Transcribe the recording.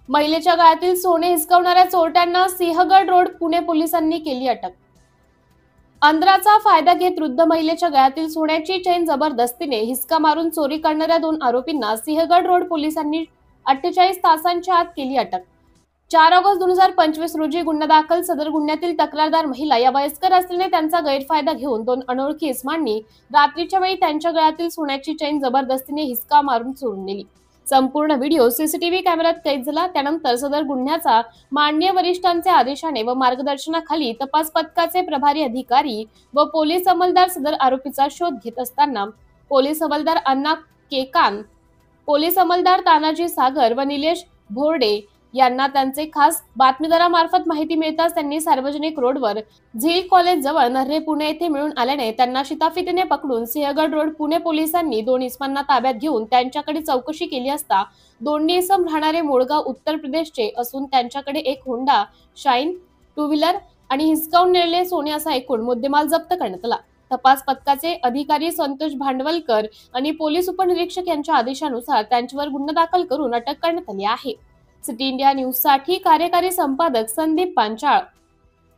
महिलेच्या गळ्यातील सोने हिसकावणाऱ्या चोरट्यांना सिंहगड रोड पुणे पोलिसांनी केली अटक। अंधराचा फायदा घेत वृद्ध महिलेच्या गळ्यातील सोन्याची चेन जबरदस्तीने हिसका मारून चोरी करणाऱ्या 2 आरोपींना सिंहगड रोड पोलिसांनी 48 तासांच्या आत केली अटक। 4 ऑगस्ट 2025 रोजी गुन्हा दाखल। सदर गुन्ह्यातील तक्रारदार महिला या वयस्कर असल्याने त्यांचा गैरफायदा घेऊन 2 अनोळखी इसमांनी रात्रीच्या वेळी त्यांच्या गळ्यातील सोन्याची चेन जबरदस्तीने हिसका मारून चोरून नेली। संपूर्ण व्हिडिओ सीसीटीव्ही कॅमेऱ्यात कैद झाला। त्यानंतर सदर गुन्ह्याचा माननीय वरिष्ठांचे आदेशाने व मार्गदर्शनाखाली तपास पथकाचे प्रभारी अधिकारी व पोलीस अंमलदार सदर आरोपीचा शोध घेत असताना पोलीस हवालदार अण्णा केकान, पोलीस अंमलदार तानाजी सागर व निलेश भोरडे यांना त्यांचे खास बातमीदारामार्फत माहिती मिळताच त्यांनी सार्वजनिक रोडवर झील कॉलेज जवळ नर्हे पुणे येथे मिळून आल्याने त्यांना शिताफीतीने पकडून सिंहगड रोड पुणे पोलिसांनी 2 इसमांना ताब्यात घेऊन त्यांच्याकडे चौकशी केली असता दोन्ही इसम राहणारे मोडगाव उत्तर प्रदेशचे असून त्यांच्याकडे एक होंडा शाईन 2 व्हीलर आणि हिसकावून नेलेले सोने असा एकूण मुद्देमाल जप्त करण्यात आला। तपास पथकाचे अधिकारी संतोष भांडवलकर आणि पोलीस उपनिरीक्षक यांच्या आदेशानुसार त्यांच्यावर गुन्हा दाखल करून अटक करण्यात आली आहे। सिटी इंडिया न्यूज साठी कार्यकारी संपादक संदीप पांचाळ।